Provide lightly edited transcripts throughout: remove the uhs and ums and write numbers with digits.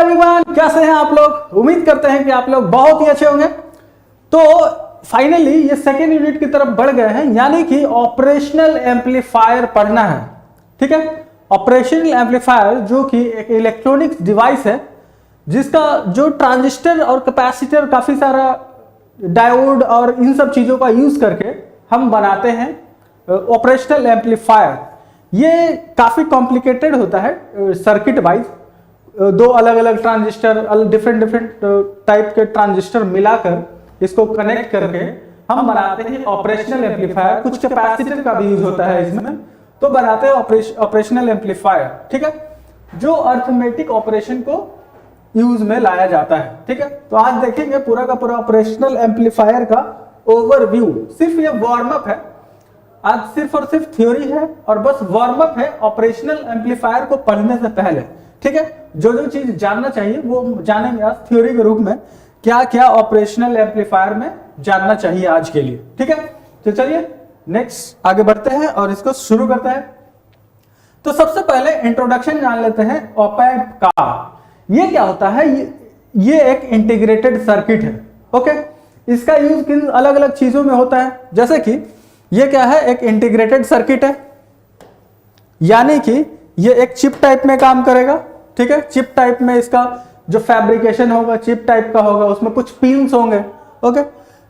Everyone, कैसे हैं आप लोग। उम्मीद करते हैं कि आप लोग बहुत ही अच्छे होंगे। तो फाइनली ये सेकेंड यूनिट की तरफ बढ़ गए हैं, यानी कि ऑपरेशनल एम्पलीफायर पढ़ना है। ठीक है, ऑपरेशनल एम्पलीफायर जो कि एक इलेक्ट्रॉनिक्स डिवाइस है जिसका जो ट्रांजिस्टर और कैपेसिटर, काफी सारा डायोड और इन सब चीजों का यूज करके हम बनाते हैं ऑपरेशनल एम्पलीफायर। ये काफी कॉम्प्लिकेटेड होता है सर्किट वाइज। दो अलग अलग ट्रांजिस्टर, डिफरेंट टाइप के ट्रांजिस्टर मिलाकर इसको कनेक्ट करके हम बनाते हैं ऑपरेशनल एम्पलीफायर। कुछ कैपेसिटर का भी यूज होता है इसमें, तो बनाते हैं ऑपरेशनल एम्पलीफायर। ठीक है, जो अर्थमेटिक ऑपरेशन को यूज में लाया जाता है। ठीक है, तो आज देखेंगे पूरा का पूरा ऑपरेशनल एम्पलीफायर का ओवरव्यू। सिर्फ ये वार्म अप है, आज सिर्फ और सिर्फ थ्योरी है और बस वार्म अप है ऑपरेशनल एम्पलीफायर को पढ़ने से पहले। ठीक है, जो जो चीज जानना चाहिए वो जानेंगे आज थ्योरी के रूप में, क्या क्या ऑपरेशनल एम्पलीफायर में जानना चाहिए आज के लिए। ठीक है, तो चलिए नेक्स्ट आगे बढ़ते हैं और इसको शुरू करते हैं। तो सबसे पहले इंट्रोडक्शन जान लेते हैं ऑप एम्प का। ये क्या होता है? ये एक इंटीग्रेटेड सर्किट है। ओके, इसका यूज किन अलग अलग चीजों में होता है, जैसे कि ये क्या है, एक इंटीग्रेटेड सर्किट है, यानी कि ये एक चिप टाइप में काम करेगा। ठीक है, चिप टाइप में इसका जो फैब्रिकेशन होगा चिप टाइप का होगा, उसमें कुछ पिन्स होंगे। Okay,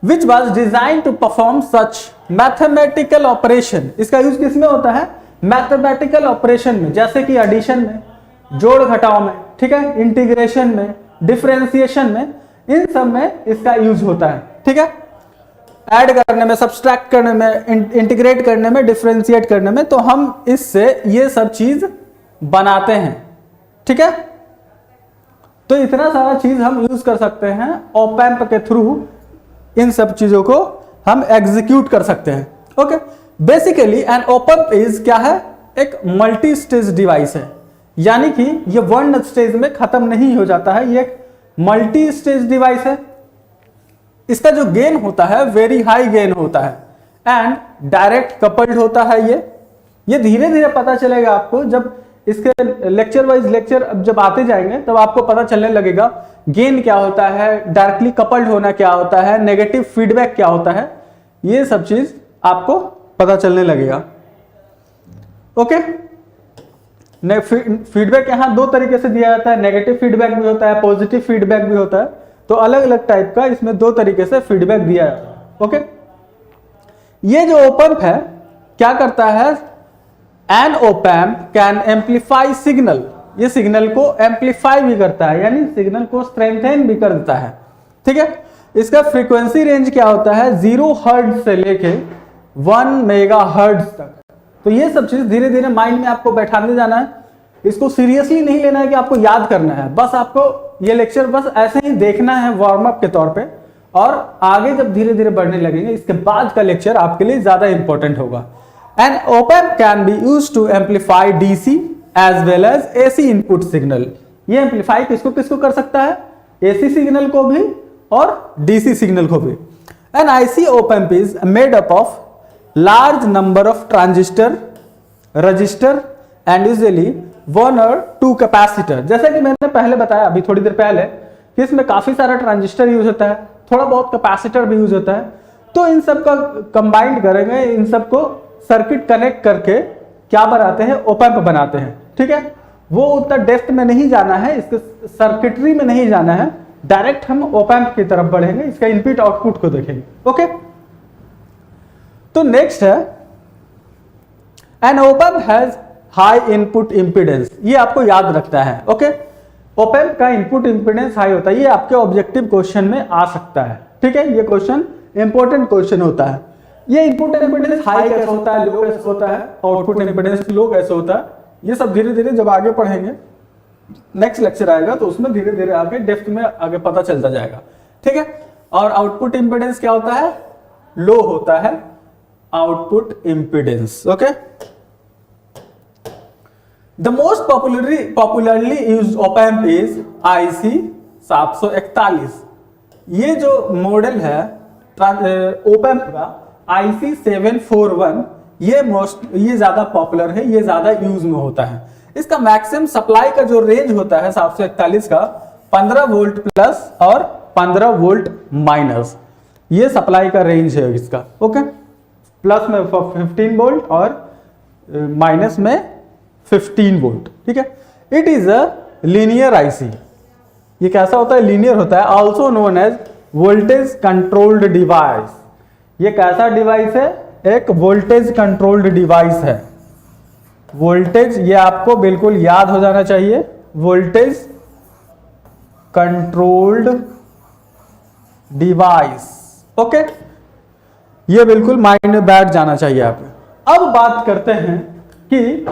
which was design to perform such mathematical operation. इसका यूज किसमें होता है? मैथमेटिकल ऑपरेशन में, जैसे कि एडिशन में, जोड़ घटाव में, ठीक है, इंटीग्रेशन में, डिफरेंशिएशन में, इन सब में इसका यूज होता है। ठीक है, ऐड करने में, सब्सट्रैक्ट करने में, इंटीग्रेट करने में, डिफरेंशिएट करने में, तो हम इससे ये सब चीज बनाते हैं। ठीक है, तो इतना सारा चीज हम यूज कर सकते हैं ऑप एम्प के थ्रू। इन सब चीजों को हम एग्जीक्यूट कर सकते हैं। Okay, basically an op amp is क्या है? एक मल्टी स्टेज डिवाइस है, यानी कि ये वन स्टेज में खत्म नहीं हो जाता है, ये एक मल्टी स्टेज डिवाइस है। इसका जो गेन होता है वेरी हाई गेन होता है एंड डायरेक्ट कपल्ड होता है। ये धीरे धीरे पता चलेगा आपको, जब इसके लेक्चर वाइज लेक्चर जब आते जाएंगे तब आपको पता चलने लगेगा गेन क्या होता है, डायरेक्टली कपल्ड होना क्या होता है, नेगेटिव फीडबैक क्या होता है, ये सब चीज आपको पता चलने लगेगा। ओके, फीडबैक यहाँ दो तरीके से दिया जाता है, नेगेटिव फीडबैक भी होता है, पॉजिटिव फीडबैक भी होता है। तो अलग अलग टाइप का इसमें दो तरीके से फीडबैक दिया जाता है। ओके, ये जो ऑप एम्प है क्या करता है? An op amp can amplify signal. ये सिग्नल को एम्पलीफाई भी करता है, यानी सिग्नल को स्ट्रेंथन भी कर देता है। ठीक है, इसका फ्रीक्वेंसी रेंज क्या होता है? 0 हर्ट्ज से लेके 1 मेगा हर्ट्ज तक। तो ये सब चीज धीरे धीरे माइंड में आपको बैठाने जाना है, इसको सीरियसली नहीं लेना है कि आपको याद करना है। बस आपको ये लेक्चर बस ऐसे ही देखना है वार्म अप के तौर पे, और आगे जब धीरे धीरे बढ़ने लगेंगे इसके बाद का लेक्चर आपके लिए ज्यादा इंपॉर्टेंट होगा। An op amp can be used to amplify DC as well as AC input signal. ये एम्पलीफाई किसको किसको कर सकता है? एसी सिग्नल को भी और डीसी सिग्नल को भी। An IC op amp is made up of large number of transistor, resistor and usually 1 और 2 कैपेसिटर। जैसा कि मैंने पहले बताया अभी थोड़ी देर पहले कि इसमें काफी सारा ट्रांजिस्टर यूज होता है, थोड़ा बहुत कैपेसिटर भी यूज होता है। तो इन सब का कंबाइंड करेंगे, इन सब को सर्किट कनेक्ट करके क्या बनाते हैं? ऑप एम्प बनाते हैं। ठीक है, वो उतना डेप्थ में नहीं जाना है, इसके सर्किटरी में नहीं जाना है, डायरेक्ट हम ऑप एम्प की तरफ बढ़ेंगे, इसका इनपुट आउटपुट को देखेंगे। ओके, तो नेक्स्ट है an op amp has high input impedance. ये आपको याद रखना है। ओके, ऑप एम्प का इनपुट इंपीडेंस हाई होता है, ये आपके ऑब्जेक्टिव क्वेश्चन में आ सकता है। ठीक है, ये क्वेश्चन इंपॉर्टेंट क्वेश्चन होता है। ये इनपुट इंपीडेंस हाई कैसे होता है, लो कैसे होता है, आउटपुट इंपीडेंस लो कैसे होता है, ये सब धीरे धीरे जब आगे पढ़ेंगे, नेक्स्ट लेक्चर आएगा तो उसमें धीरे धीरे आगे डेप्थ में आगे पता चलता जाएगा। ठीक है, और आउटपुट इंपीडेंस क्या होता है? लो होता है output impedance. Okay, The most popularly used op amp is IC 741। ये जो मॉडल है op amp का IC 741, ये ज्यादा पॉपुलर है, ये ज्यादा यूज में होता है। इसका मैक्सिमम सप्लाई का जो रेंज होता है 741 का, 15 वोल्ट प्लस और 15 वोल्ट माइनस, ये सप्लाई का रेंज है इसका। ओके, प्लस में 15 वोल्ट और माइनस में 15 वोल्ट। ठीक है, it is a linear IC. ये कैसा होता है? लीनियर होता है। Also known as voltage controlled device. ये कैसा डिवाइस है? एक वोल्टेज कंट्रोल्ड डिवाइस है। वोल्टेज, ये आपको बिल्कुल याद हो जाना चाहिए, वोल्टेज कंट्रोल्ड डिवाइस। ओके, ये बिल्कुल माइंड में बैठ जाना चाहिए आपको। अब बात करते हैं कि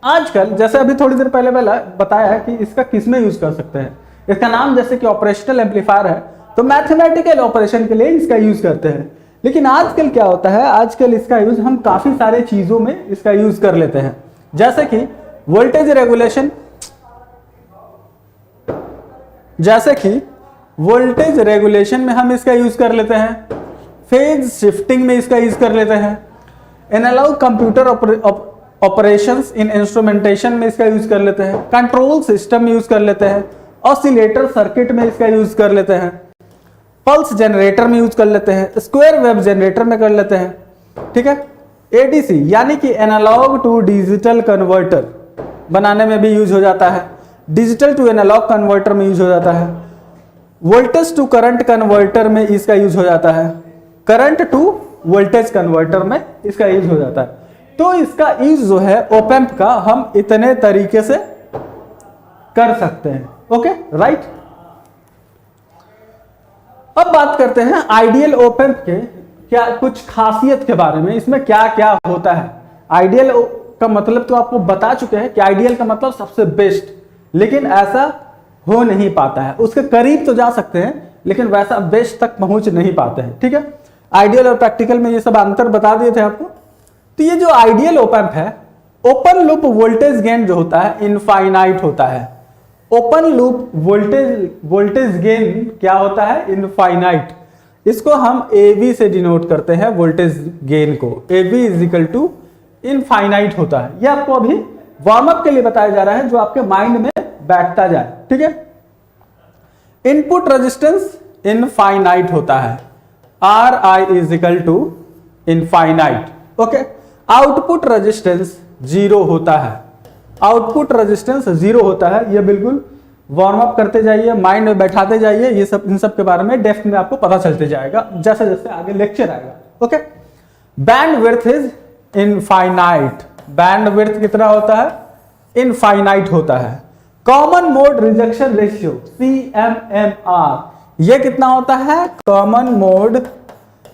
आजकल, जैसे अभी थोड़ी देर पहले बताया है कि इसका किस में यूज कर सकते हैं। इसका नाम जैसे कि ऑपरेशनल एम्पलीफायर है, तो मैथमेटिकल ऑपरेशन के लिए इसका यूज करते हैं। लेकिन आजकल क्या होता है, आजकल इसका यूज हम काफी सारे चीजों में इसका यूज कर लेते हैं, जैसे कि वोल्टेज रेगुलेशन, में हम इसका यूज कर लेते हैं, फेज शिफ्टिंग में इसका यूज कर लेते हैं, analogue computer operations in instrumentation में इसका यूज कर लेते हैं, कंट्रोल सिस्टम में यूज कर लेते हैं, ऑसिलेटर सर्किट में इसका यूज कर लेते हैं, पल्स जनरेटर में यूज कर लेते हैं, स्क्वायर वेव जनरेटर में कर लेते हैं। ठीक है, एडीसी यानी कि एनालॉग टू डिजिटल कन्वर्टर बनाने में भी यूज हो जाता है, डिजिटल टू एनालॉग कन्वर्टर में यूज हो जाता है, वोल्टेज टू करंट कन्वर्टर में इसका यूज हो जाता है, करंट टू वोल्टेज कन्वर्टर में इसका यूज हो जाता है। तो इसका यूज जो है ओपैम्प का हम इतने तरीके से कर सकते हैं। Okay, right. अब बात करते हैं आइडियल ओपैम्प के क्या कुछ खासियत के बारे में, इसमें क्या क्या होता है। आइडियल का मतलब तो आपको बता चुके हैं कि आइडियल का मतलब सबसे बेस्ट, लेकिन ऐसा हो नहीं पाता है। उसके करीब तो जा सकते हैं लेकिन वैसा बेस्ट तक पहुंच नहीं पाते हैं। ठीक है, आइडियल और प्रैक्टिकल में ये सब अंतर बता दिए थे आपको। तो ये जो आइडियल ओपैम्प है, ओपन लूप वोल्टेज गेन जो होता है इनफाइनाइट होता है। ओपन लूप वोल्टेज गेन क्या होता है? इनफाइनाइट। इसको हम एवी से डिनोट करते हैं, वोल्टेज गेन को। एवी इज इक्वल टू इनफाइनाइट होता है। ये आपको अभी वार्म अप के लिए बताया जा रहा है, जो आपके माइंड में बैठता जाए। ठीक है, इनपुट रेजिस्टेंस इनफाइनाइट होता है, R I is equal to infinite. Okay, output resistance zero होता है, आउटपुट रेजिस्टेंस जीरो होता है। ये बिल्कुल वार्म अप करते जाइए, माइंड में बैठाते जाइए, ये सब इन सब के बारे में डेप्थ में आपको पता चलते जाएगा जैसे जैसे आगे लेक्चर आएगा। Okay, band width is infinite. Band width कितना होता है? इनफाइनाइट होता है। Common mode rejection ratio CMMR, ये कितना होता है? कॉमन मोड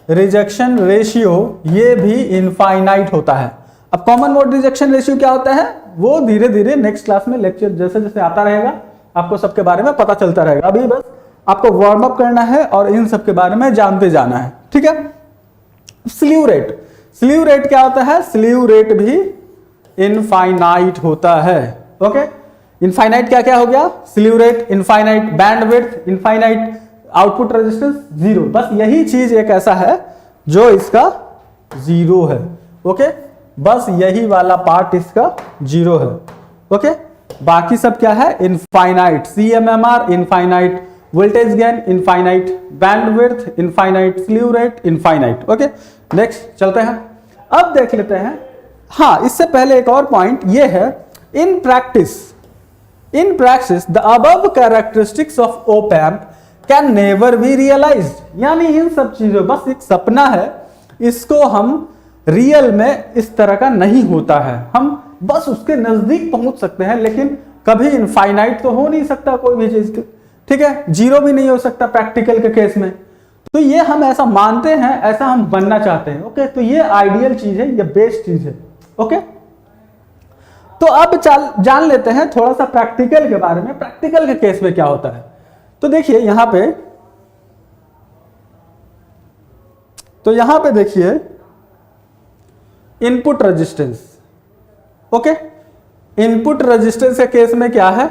रिजेक्शन रेशियो, ये भी इनफाइनाइट होता है। अब कॉमन मोड रिजेक्शन रेशियो क्या होता है, वो धीरे धीरे नेक्स्ट क्लास में लेक्चर जैसे जैसे आता रहेगा आपको सबके बारे में पता चलता रहेगा। अभी बस आपको वार्म अप करना है और इन सब के बारे में जानते जाना है। ठीक है, स्लीव रेट, स्लीव रेट क्या होता है? स्लीव रेट भी इनफाइनाइट होता है। ओके, इनफाइनाइट क्या क्या हो गया? Slew rate infinite, bandwidth infinite, output resistance zero. बस यही चीज एक ऐसा है जो इसका जीरो है। ओके, बस यही वाला पार्ट इसका जीरो है। ओके, बाकी सब क्या है? Infinite. CMMR infinite, voltage gain infinite, bandwidth infinite, slew rate infinite. Okay, next चलते हैं। अब देख लेते हैं, हाँ इससे पहले एक और पॉइंट ये है, in practice the above characteristics of op amp can never be realised. यानी इन सब चीजों, बस एक सपना है, इसको हम रियल में इस तरह का नहीं होता है। हम बस उसके नजदीक पहुंच सकते हैं, लेकिन कभी इनफाइनाइट तो हो नहीं सकता कोई भी चीज। ठीक है, जीरो भी नहीं हो सकता प्रैक्टिकल के केस में। तो ये हम ऐसा मानते हैं, ऐसा हम बनना चाहते हैं। ओके, तो ये आइडियल चीज है, ये बेस्ट चीज है। ओके, तो अब जान लेते हैं थोड़ा सा प्रैक्टिकल के बारे में। प्रैक्टिकल के केस में क्या होता है, तो देखिए यहां पे, तो यहां पे देखिए input resistance. Okay, input resistance के केस में क्या है?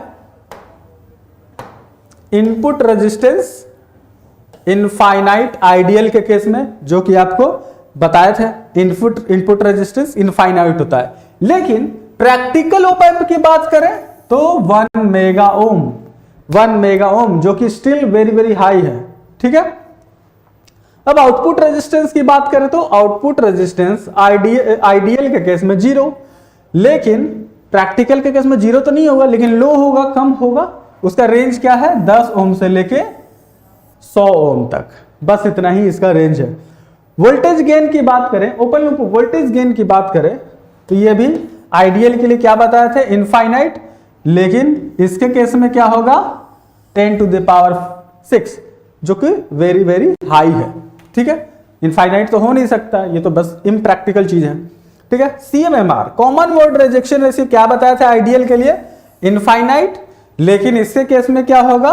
इनपुट रेजिस्टेंस इनफाइनाइट आइडियल के केस में, जो कि आपको बताए थे, इनपुट रेजिस्टेंस इनफाइनाइट होता है। लेकिन प्रैक्टिकल ओपैम्प की बात करें तो 1 मेगा ओम, 1 मेगा ओम, जो कि स्टिल वेरी वेरी हाई है। ठीक है, अब आउटपुट रेजिस्टेंस की बात करें तो आउटपुट रेजिस्टेंस आइडियल के केस में 0, लेकिन प्रैक्टिकल के केस में 0 तो नहीं होगा, लेकिन लो होगा, कम होगा। उसका रेंज क्या है, 10 ओम से लेके 100 ओम तक, बस इतना ही इसका रेंज है। वोल्टेज गेन की बात करें, ओपन लूप वोल्टेज गेन की बात करें तो ये भी आइडियल के लिए क्या बताए थे, इनफाइनाइट, लेकिन इसके केस में क्या होगा 10 टू द पावर 6, जो कि वेरी वेरी हाई है। ठीक है, इनफाइनाइट तो हो नहीं सकता, ये तो बस इम्प्रैक्टिकल चीज है। ठीक है, CMMR common mode rejection ratio क्या बताया था आइडियल के लिए, इनफाइनाइट, लेकिन इसके केस में क्या होगा,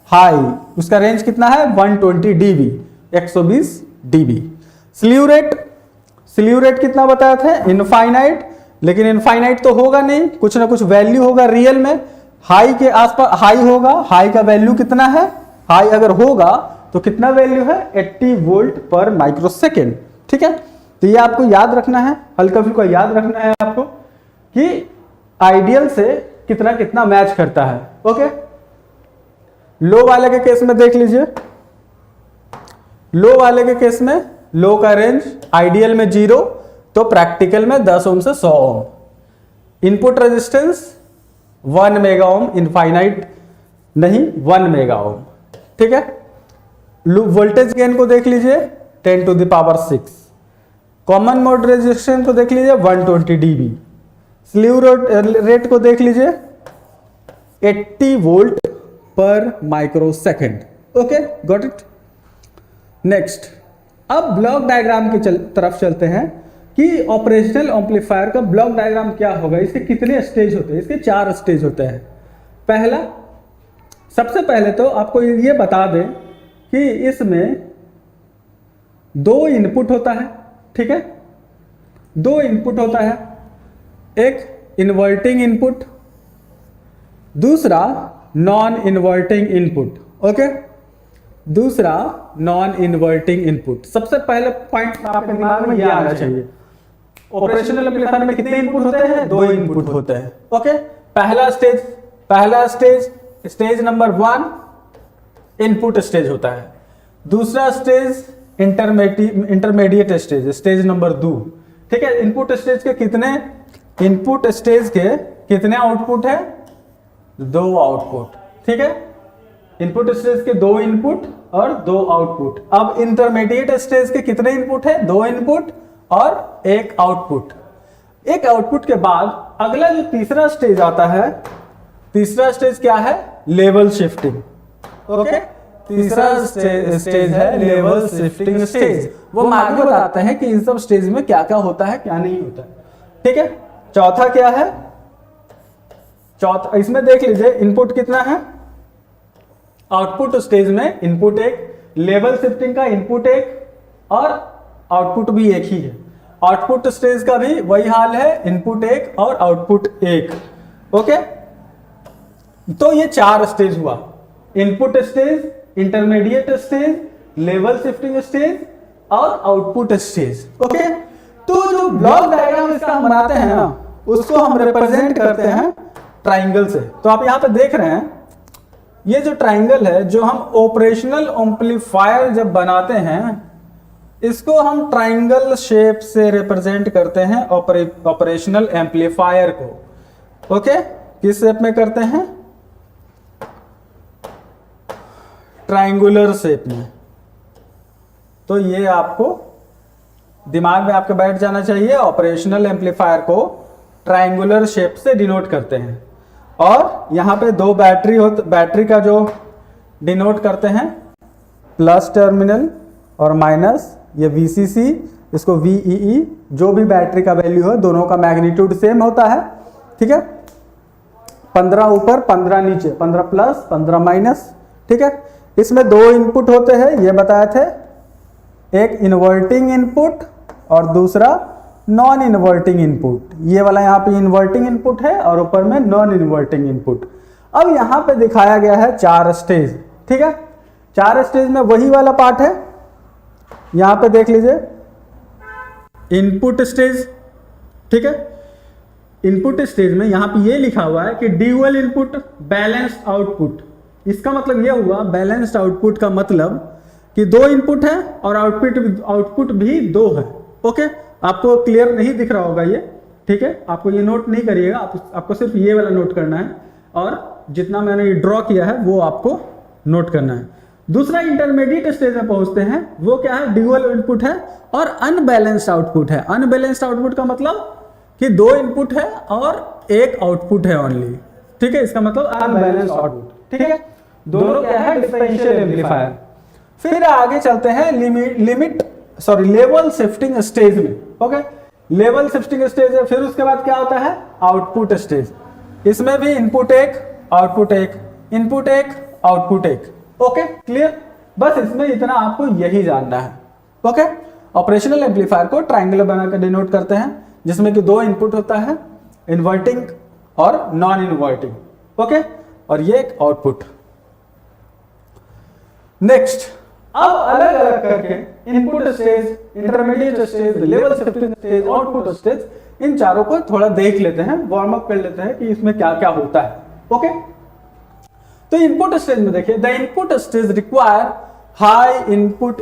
हाई। उसका रेंज कितना है 120 dB, 120 dB। स्लीव रेट कितना बताया था, इनफाइनाइट, लेकिन इनफाइनाइट तो होगा नहीं, कुछ ना कुछ वैल्यू होगा रियल में, हाई के आसपास हाई होगा। हाई का वैल्यू कितना है, हाई अगर होगा तो कितना वैल्यू है 80 वोल्ट पर माइक्रोसेकेंड। ठीक है, तो ये आपको याद रखना है, हल्का फुल्का याद रखना है आपको कि आइडियल से कितना कितना मैच करता है। ओके, लो वाले के केस में देख लीजिए, लो वाले के केस में लो का रेंज आइडियल में 0, तो प्रैक्टिकल में 10 ओम से 100 ohm. Input resistance 1 mega ohm, infinite नहीं 1 मेगा ओम। ठीक है, वोल्टेज गेन को देख लीजिए 10 to the power 6। Common mode resistance को देख लीजिए 120 dB। स्लीव रेट को देख लीजिए 80 वोल्ट पर micro second. Okay, got it. Next, अब ब्लॉक डायग्राम की तरफ चलते हैं कि ऑपरेशनल एम्पलीफायर का ब्लॉक डायग्राम क्या होगा, इसके कितने स्टेज होते हैं। इसके 4 स्टेज होते हैं। पहला, सबसे पहले तो आपको ये बता दें कि इसमें 2 इनपुट होता है। ठीक है, 2 इनपुट होता है, एक इन्वर्टिंग इनपुट, दूसरा नॉन इन्वर्टिंग इनपुट। ओके, दूसरा नॉन इन्वर्टिंग इनपुट। सबसे पहले पॉइंट आपके दिमाग में ये आना चाहिए, ऑपरेशनल एम्पलीफायर में कितने इनपुट होते हैं, 2 इनपुट होते हैं। ओके, पहला स्टेज नंबर 1 इनपुट स्टेज होता है। दूसरा स्टेज इंटरमीडिएट स्टेज नंबर 2। ठीक है, इनपुट स्टेज के कितने आउटपुट है, 2 आउटपुट। ठीक है, इनपुट स्टेज के 2 इनपुट और 2 आउटपुट। अब इंटरमीडिएट स्टेज के कितने इनपुट है, 2 इनपुट और 1 आउटपुट। 1 आउटपुट के बाद अगला जो तीसरा स्टेज आता है, तीसरा स्टेज क्या है, लेवल शिफ्टिंग। ओके, तीसरा स्टेज है लेवल शिफ्टिंग स्टेज। वो आगे बताते हैं कि इन सब स्टेज में क्या क्या होता है, क्या नहीं होता है। ठीक है, चौथा क्या है, चौथा इसमें देख लीजिए इनपुट कितना है, आउटपुट स्टेज में इनपुट 1, लेवल शिफ्टिंग का इनपुट 1 और आउटपुट भी एक ही है। आउटपुट स्टेज का भी वही हाल है, इनपुट 1 और आउटपुट 1। ओके, तो ये 4 स्टेज हुआ, input stage, intermediate stage, level shifting stage और आउटपुट स्टेज। ओके, तो जो ब्लॉक डायग्राम इसका हम बनाते हैं ना, उसको हम रिप्रेजेंट करते हैं ट्राइंगल से। तो आप यहां पे देख रहे हैं, ये जो ट्राइंगल है, जो हम ऑपरेशनल एम्पलीफायर जब बनाते हैं, इसको हम ट्राइंगल शेप से रिप्रेजेंट करते हैं ऑपरेशनल एम्पलीफायर को। ओके, किस शेप में करते हैं, ट्राइंगुलर शेप में। तो ये आपको दिमाग में आपके बैठ जाना चाहिए, ऑपरेशनल एम्पलीफायर को ट्राइंगुलर शेप से डिनोट करते हैं। और यहाँ पे 2 बैटरी का जो डिनोट करते हैं, प्लस टर्मिनल और माइनस, ये VCC, इसको VEE, जो भी बैटरी का वैल्यू है, दोनों का मैग्नीट्यूड सेम होता है। ठीक है, 15 ऊपर 15 नीचे, 15 प्लस 15 माइनस। ठीक है, इसमें 2 इनपुट होते हैं, ये बताए थे, एक इन्वर्टिंग इनपुट और दूसरा नॉन इन्वर्टिंग इनपुट। ये वाला यहाँ पे इन्वर्टिंग इनपुट है और ऊपर में नॉन इन्वर्टिंग इनपुट। अब यहाँ पे दिखाया गया है 4 स्टेज। ठीक है, 4 स्टेज में वही वाला पार्ट है, यहाँ पे देख लीजिए, इनपुट स्टेज। ठीक है, इनपुट स्टेज में यहाँ पे ये लिखा हुआ है कि ड्यूअल इनपुट बैलेंस्ड आउटपुट। इसका मतलब ये हुआ बैलेंस्ड आउटपुट का मतलब कि दो इनपुट है और आउटपुट भी दो है। ओके, आपको क्लियर नहीं दिख रहा होगा ये, ठीक है, आपको ये नोट नहीं करिएगा, आपको सिर्फ ये वाला नोट करना है और जितना मैंने ड्रॉ किया है वो आपको नोट करना है। दूसरा इंटरमीडिएट स्टेज में पहुंचते हैं, वो क्या है, ड्यूअल इनपुट है और अनबैलेंस्ड आउटपुट है। अनबैलेंस्ड आउटपुट का मतलब कि दो इनपुट है और एक आउटपुट है ओनली, ठीक है, इसका मतलब अनबैलेंस्ड आउटपुट, ठीक है। दोनों क्या है, डिफरेंशियल एम्पलीफायर। फिर आगे चलते हैं लेवल शिफ्टिंग स्टेज में। ओके, लेवल शिफ्टिंग स्टेज है। फिर उसके बाद क्या होता है, आउटपुट स्टेज। इसमें भी इनपुट एक, आउटपुट एक, इनपुट एक, आउटपुट एक। ओके, क्लियर, बस इसमें इतना आपको यही जानना है। ओके, ऑपरेशनल एम्पलीफायर को ट्रायंगुलर बनाकर डिनोट करते हैं, जिसमें कि दो इनपुट होता है, इन्वर्टिंग और नॉन इन्वर्टिंग। ओके, और ये एक आउटपुट। नेक्स्ट, अब अलग अलग करके input stage, intermediate stage, level shifting stage, output stage, इन चारों को थोड़ा देख लेते हैं, वार्म अप कर लेते हैं कि इसमें क्या क्या होता है। ओके, तो इनपुट स्टेज में देखिए, the input stage require high input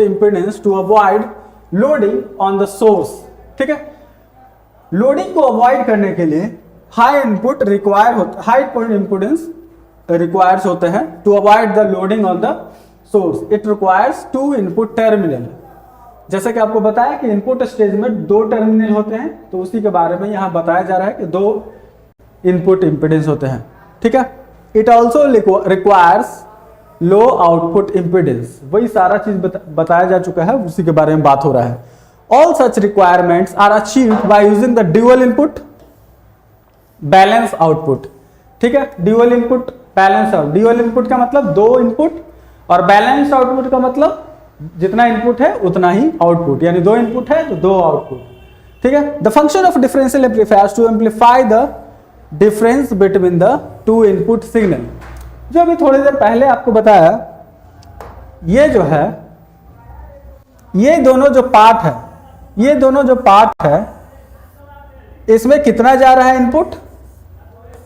impedance to avoid loading on the source. ठीक है, लोडिंग को अवॉइड करने के लिए हाई इनपुट इंपीडेंस रिक्वायर्स होते हैं to avoid the loading on the source. It requires to input terminal. जैसे कि आपको बताया कि इनपुट स्टेज में दो टर्मिनल होते हैं, तो उसी के बारे में यहां बताया जा रहा है कि दो इनपुट इंपीडेंस होते हैं। ठीक है, it also requires low output impedance. वही सारा चीज बताया जा चुका है, उसी के बारे में बात हो रहा है। All such requirements are achieved by using the dual input balance output. ठीक है, dual input balance out, dual input का मतलब दो इनपुट और बैलेंस आउटपुट का मतलब जितना इनपुट है उतना ही आउटपुट, यानी दो इनपुट है तो दो आउटपुट। ठीक है, the function of differential amplifiers to amplify the difference between the two input signal. जो अभी थोड़ी देर पहले आपको बताया, ये जो है, ये दोनों जो पार्ट है, इसमें कितना जा रहा है इनपुट,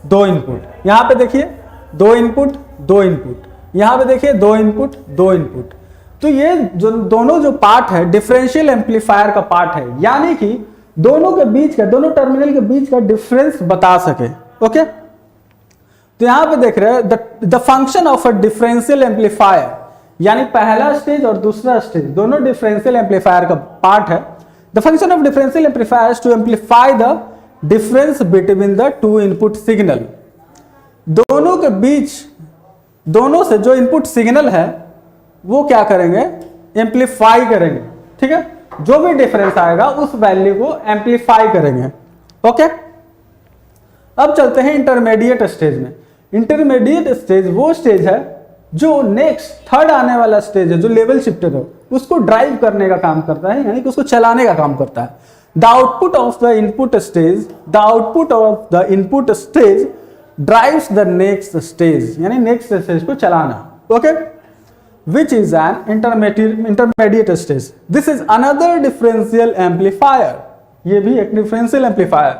दो इनपुट। यहां पे देखिए दो इनपुट दो इनपुट, यहां पे देखिए दो इनपुट दो इनपुट। तो ये जो दोनों जो पार्ट है डिफरेंशियल एम्पलीफायर का पार्ट है, यानी कि दोनों के बीच का, दोनों टर्मिनल के बीच का डिफरेंस बता सके। ओके, तो यहां पे देख रहे हैं the function of a differential amplifier, यानी पहला स्टेज और दूसरा स्टेज दोनों डिफरेंशियल एम्पलीफायर का पार्ट है। The function of differential amplifier to amplify the difference between the two input signal. दोनों के बीच, दोनों से जो इनपुट सिग्नल है वो क्या करेंगे, एम्पलीफाई करेंगे। ठीक है, जो भी डिफरेंस आएगा उस वैल्यू को एम्पलीफाई करेंगे। ओके, अब चलते हैं इंटरमीडिएट स्टेज में। इंटरमीडिएट स्टेज वो स्टेज है जो नेक्स्ट थर्ड आने वाला स्टेज है, जो लेवल शिफ्टर है, उसको ड्राइव करने का काम करता है, यानी कि उसको चलाने का काम करता है। The output of the input stage drives the next stage, यानी नेक्स्ट स्टेज को चलाना। Okay, which is an intermediate stage. This is another differential amplifier. ये भी एक डिफरेंशियल एम्पलीफायर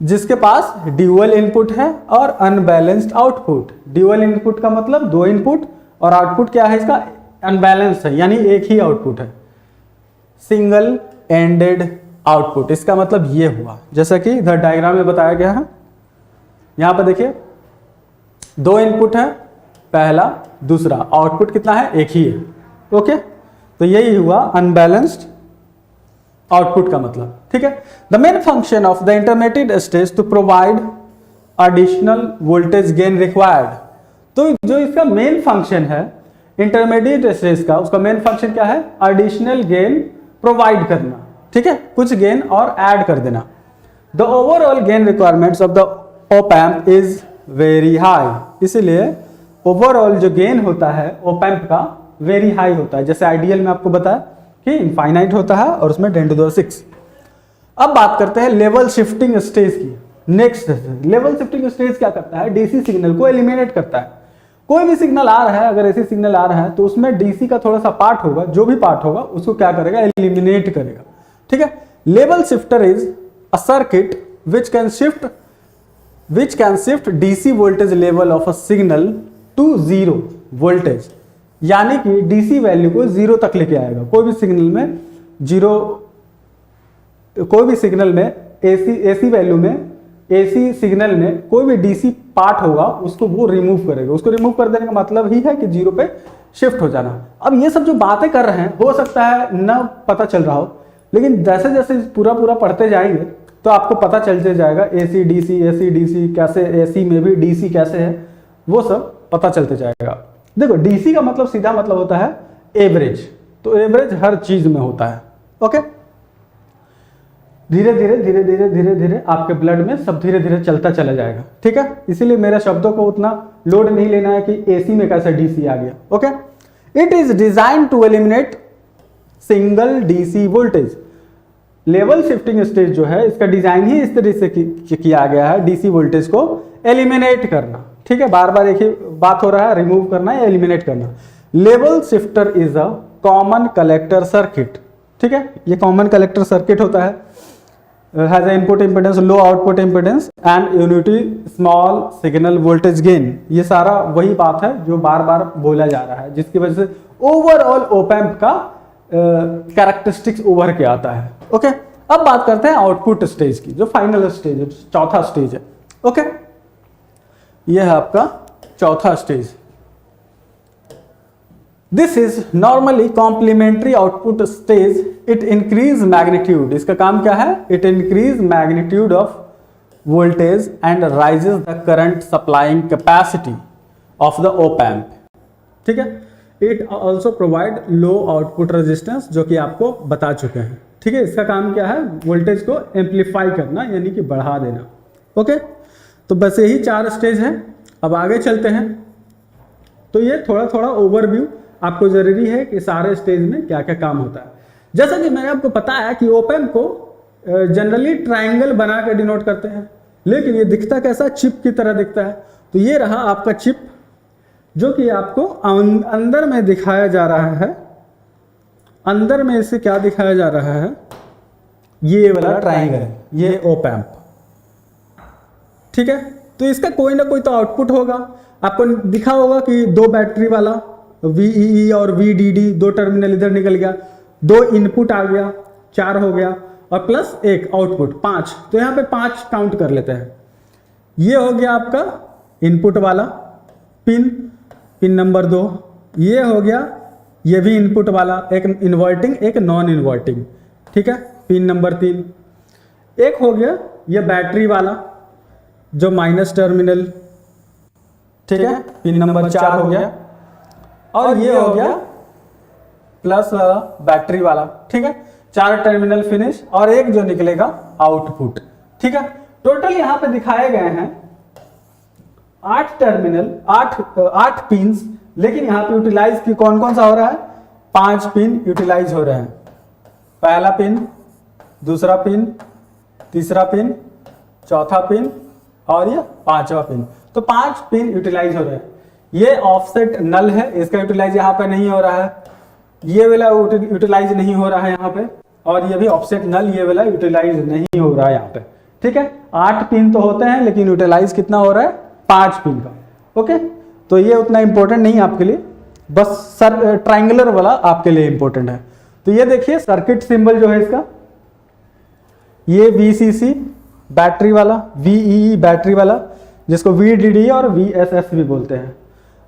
जिसके पास ड्यूअल इनपुट है और अनबैलेंस्ड आउटपुट। ड्यूअल इनपुट का मतलब दो इनपुट, और आउटपुट क्या है इसका, अनबैलेंस्ड है, यानी एक ही आउटपुट है, सिंगल एंडेड आउटपुट। इसका मतलब ये हुआ, जैसा कि इधर डायग्राम में बताया गया है। यहां पर देखिए दो इनपुट है, पहला दूसरा, आउटपुट कितना है, एक ही है। ओके, तो यही हुआ अनबैलेंस्ड आउटपुट का मतलब। ठीक है, the main function of the intermediate stage to provide additional voltage gain required. तो जो इसका मेन फंक्शन है इंटरमीडिएट स्टेज का, उसका मेन फंक्शन क्या है, एडिशनल गेन प्रोवाइड करना। ठीक है, कुछ गेन और ऐड कर देना। The overall gain requirements of the op amp is very high, इसलिए ओवरऑल जो गेन होता है ऑप एम्प का वेरी हाई होता है। जैसे आइडियल में आपको बताया कि इनफाइनाइट होता है और उसमें 10⁶। अब बात करते हैं लेवल शिफ्टिंग स्टेज की। नेक्स्ट, लेवल शिफ्टिंग स्टेज क्या करता है, डीसी सिग्नल को एलिमिनेट करता है। कोई भी सिग्नल आ रहा है, अगर ऐसी सिग्नल आ रहा है तो उसमें डीसी का थोड़ा सा पार्ट होगा, जो भी पार्ट होगा उसको क्या करेगा, एलिमिनेट करेगा। ठीक है, level shifter is a circuit which can shift DC voltage level of a signal to 0 voltage, यानी कि DC वैल्यू को 0 तक लेके आएगा। कोई भी सिग्नल में AC वैल्यू में, AC सिग्नल में कोई भी DC पार्ट होगा उसको वो रिमूव करेगा। उसको रिमूव कर देने का मतलब ही है कि 0 पे शिफ्ट हो जाना। अब ये सब जो बातें कर रहे हैं हो सकता है ना पता चल रहा हो, लेकिन जैसे जैसे पूरा पढ़ते जाएंगे तो आपको पता चलते जाएगा AC DC कैसे, AC में भी DC कैसे है, वो सब पता चलते जाएगा। देखो DC का मतलब सीधा मतलब होता है एवरेज, तो एवरेज हर चीज में होता है। ओके, धीरे धीरे आपके ब्लड में सब धीरे धीरे चलता चला जाएगा। ठीक है, इसीलिए मेरे शब्दों को उतना लोड नहीं लेना है कि AC में कैसे DC आ गया। Okay, it is design to eliminate single DC voltage. Level shifting stage जो है इसका डिजाइन ही इस तरह से किया गया है, DC वोल्टेज को एलिमिनेट करना। ठीक है, बार बार एक ही बात हो रहा है, रिमूव करना या एलिमिनेट करना। Level shifter is a common collector circuit. ठीक है, ये कॉमन कलेक्टर सर्किट होता है, has a input impedance, low output impedance and unity small signal voltage gain. ये सारा वही बात है जो बार बार बोला जा रहा है, जिसकी वजह से ओवरऑल ओप एम्प का कैरेक्टरिस्टिक्स उभर के आता है। ओके, अब बात करते हैं आउटपुट स्टेज की, जो फाइनल स्टेज है, चौथा स्टेज है। ओके, यह है आपका चौथा stage. This is normally complementary output stage. It increase magnitude. इसका काम क्या है? It increase magnitude of voltage and raises the current supplying capacity of the op amp. ठीक है, it also provide low output resistance, जो कि आपको बता चुके हैं। ठीक है, इसका काम क्या है? वोल्टेज को एम्पलीफाई करना, यानी कि बढ़ा देना। ओके, तो बस यही 4 स्टेज हैं। अब आगे चलते हैं। तो ये थोड़ा ओवरव्यू आपको जरूरी है कि सारे स्टेज में क्या क्या काम होता है। जैसा कि मैंने आपको बताया कि ओप एम्प को जनरली ट्रायंगल बना के डिनोट करते हैं, लेकिन ये दिखता कैसा? चिप की तरह दिखता है। तो ये रहा आपका चिप, जो कि आपको अंदर में दिखाया जा रहा है। अंदर में इसे क्या दिखाया जा रहा है? ये वाला ट्रायंगल, ये ओप एम्प। ठीक है, तो इसका कोई ना कोई तो आउटपुट होगा। आपको दिखा होगा कि 2 बैटरी वाला VEE और VDD, 2 टर्मिनल इधर निकल गया, 2 इनपुट आ गया, 4 हो गया, और प्लस 1 आउटपुट, 5। तो यहाँ पे 5 काउंट कर लेते हैं। ये हो गया आपका इनपुट वाला पिन नंबर 2। ये हो गया, ये भी इनपुट वाला, एक इन्वर्टिंग एक नॉन इन्वर्टिंग। ठीक है, पिन नंबर 3। एक हो गया ये बैटरी वाला जो माइनस टर्मिनल। ठीक है, पिन नंबर 4 हो गया, और ये हो गया प्लस वाला बैटरी वाला। ठीक है, 4 टर्मिनल फिनिश, और एक जो निकलेगा आउटपुट। ठीक है, टोटल यहां पे दिखाए गए हैं 8 टर्मिनल, 8 पिन्स, लेकिन यहां पे यूटिलाइज की कौन सा हो रहा है? 5 पिन यूटिलाइज हो रहे हैं। पहला पिन, दूसरा पिन, तीसरा पिन, चौथा पिन, और ये 5वां पिन। तो 5 पिन यूटिलाइज हो रहे हैं। ये ऑफसेट नल है, इसका यूटिलाइज यहाँ पे नहीं हो रहा है। ये वाला यूटिलाइज नहीं हो रहा है यहाँ पे, और ये भी ऑफसेट नल, ये वाला यूटिलाइज नहीं हो रहा है यहाँ पे। ठीक है, 8 पिन तो होते हैं, लेकिन यूटिलाइज कितना हो रहा है? 5 पिन का। ओके, तो ये उतना इंपॉर्टेंट नहीं है आपके लिए, बस ट्राइंगुलर वाला आपके लिए इंपॉर्टेंट है। तो ये देखिए सर्किट सिंबल जो है इसका, ये VCC बैटरी वाला, VEE बैटरी वाला, जिसको VDD और VSS भी बोलते हैं,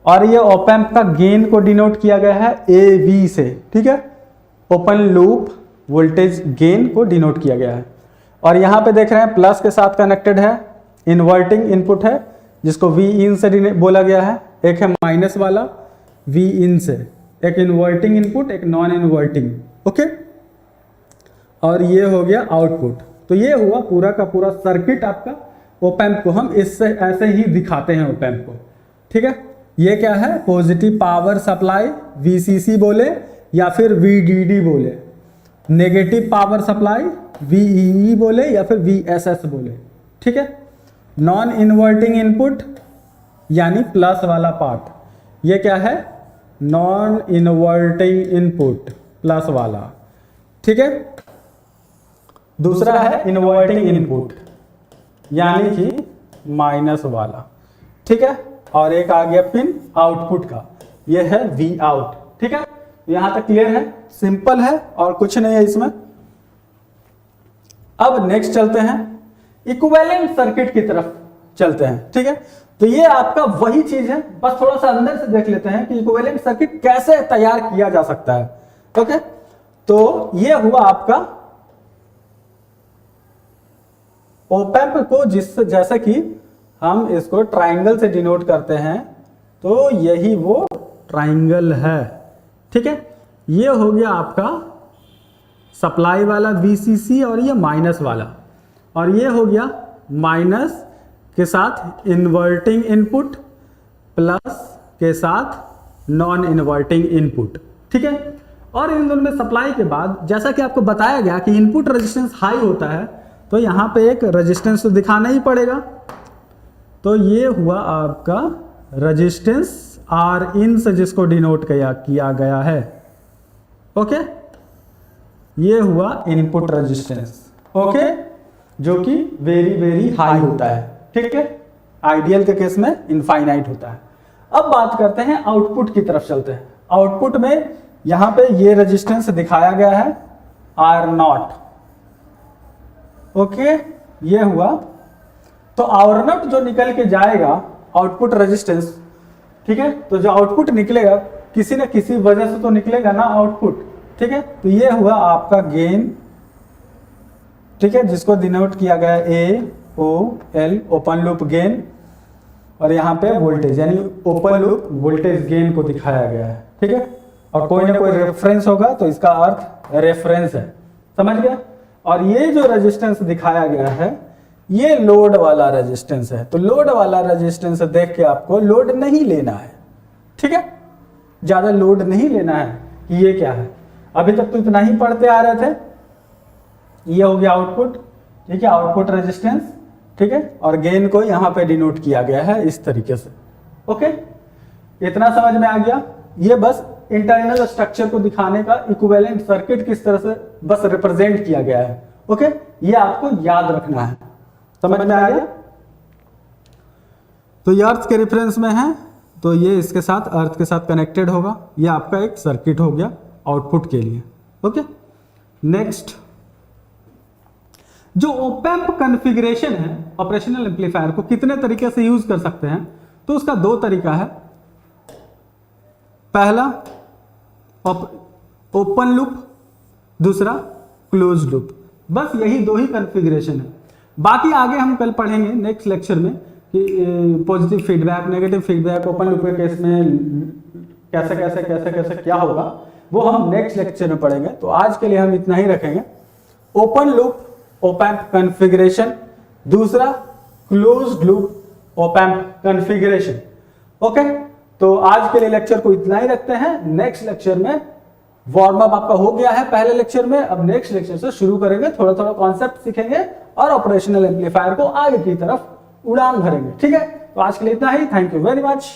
और ये ओप एम्प का गेन को डिनोट किया गया है AV से। ठीक है, ओपन लूप वोल्टेज गेन को डिनोट किया गया है। और यहाँ पे देख रहे हैं प्लस के साथ कनेक्टेड है, इन्वर्टिंग इनपुट है, जिसको Vin से बोला गया है। एक है माइनस वाला Vin से, एक इन्वर्टिंग इनपुट, एक नॉन इन्वर्टिंग। ओके, और ये हो गया आउटपुट। तो ये हुआ पूरा का पूरा सर्किट आपका ओप एम्प को हम इससे ऐसे ही दिखाते हैं ओप एम्प को। ठीक है, ये क्या है? पॉजिटिव पावर सप्लाई, VCC बोले या फिर VDD बोले। नेगेटिव पावर सप्लाई VEE बोले या फिर VSS बोले। ठीक है, नॉन इन्वर्टिंग इनपुट यानी प्लस वाला पार्ट, ये क्या है? नॉन इन्वर्टिंग इनपुट प्लस वाला। ठीक है, दूसरा है इन्वर्टिंग इनपुट यानी कि माइनस वाला, ठीक है। और एक आ गया पिन आउटपुट का, ये है वी आउट, ठीक है। यहां तक क्लियर है, सिंपल है और कुछ नहीं है इसमें। अब नेक्स्ट चलते हैं इक्विवेलेंट सर्किट की तरफ चलते हैं, ठीक है। तो ये आपका वही चीज है, बस थोड़ा सा अंदर से देख लेते हैं कि इक्विवेलेंट सर्किट कैसे तैयार किया जा सकता है, ओके। तो ये हुआ आपका ऑप एम्प को, जैसे कि हम इसको ट्राइंगल से डिनोट करते हैं, तो यही वो ट्राइंगल है, ठीक है। ये हो गया आपका सप्लाई वाला VCC और ये माइनस वाला, और ये हो गया माइनस के साथ इन्वर्टिंग इनपुट प्लस के साथ नॉन इन्वर्टिंग इनपुट, ठीक है। और इन दोनों में सप्लाई के बाद जैसा कि आपको बताया गया कि इनपुट रेजिस्टेंस हाई होता है, तो यहां पे एक रेजिस्टेंस तो दिखाना ही पड़ेगा। तो ये हुआ आपका रेजिस्टेंस R इन से जिसको डिनोट किया गया है, ओके। ये हुआ इनपुट रेजिस्टेंस, ओके, जो कि वेरी वेरी हाई होता है, ठीक है। आइडियल के केस में इनफाइनाइट होता है। अब बात करते हैं आउटपुट की तरफ चलते हैं। आउटपुट में यहां पे ये रेजिस्टेंस दिखाया गया है R0, ओके, ये हुआ। तो R0 जो निकल के जाएगा आउटपुट रेजिस्टेंस, ठीक है। तो जो आउटपुट निकलेगा किसी न किसी वजह से तो निकलेगा ना आउटपुट, ठीक है। तो ये हुआ आपका गेन, ठीक है, जिसको डिनोट किया गया AOL, ओपन लूप गेन, और यहाँ पे वोल्टेज यानी ओपन लूप वोल्टेज गेन को दिखाया गया है, ठीक है। और कोई ना कोई रेफरेंस होगा तो इसका अर्थ रेफरेंस है, समझ गया। और ये जो रेजिस्टेंस दिखाया गया है ये लोड वाला रेजिस्टेंस है। तो लोड वाला रेजिस्टेंस देख के आपको लोड नहीं लेना है, ठीक है, ज्यादा लोड नहीं लेना है कि ये क्या है। अभी तक तो इतना ही पढ़ते आ रहे थे। ये हो गया आउटपुट, ठीक है, आउटपुट रेजिस्टेंस, ठीक है। और गेन को यहां पे डिनोट किया गया है इस तरीके से, ओके। इतना समझ में आ गया। ये बस इंटरनल स्ट्रक्चर को दिखाने का इक्विवेलेंट सर्किट किस तरह से बस रिप्रेजेंट किया गया है, ओके। ये आपको याद रखना है, समझ में आ गया। तो ये अर्थ के रेफरेंस में है, तो ये इसके साथ अर्थ के साथ कनेक्टेड होगा। ये आपका एक सर्किट हो गया आउटपुट के लिए, ओके। नेक्स्ट, जो ऑप एम्प कॉन्फ़िगरेशन है ऑपरेशनल एम्पलीफायर को कितने तरीके से यूज कर सकते हैं, तो उसका दो तरीका है। पहला ओपन लूप, दूसरा क्लोज लूप। बस यही दो ही कॉन्फ़िगरेशन है। बाकी आगे हम कल पढ़ेंगे नेक्स्ट लेक्चर में कि positive feedback, negative feedback, open loop के केस में कैसे कैसे कैसे कैसे क्या होगा, वो हम नेक्स्ट लेक्चर में पढ़ेंगे। तो आज के लिए हम इतना ही रखेंगे। Open loop op amp configuration, दूसरा closed loop op amp configuration, okay. तो आज के लिए लेक्चर को इतना ही रखते हैं। नेक्स्ट लेक्चर में वार्म अप आपका हो गया है पहले लेक्चर में, अब नेक्स्ट लेक्चर से शुरू करेंगे, थोड़ा थोड़ा कॉन्सेप्ट सीखेंगे और ऑपरेशनल एम्पलीफायर को आगे की तरफ उड़ान भरेंगे, ठीक है। तो आज के लिए इतना ही। Thank you very much.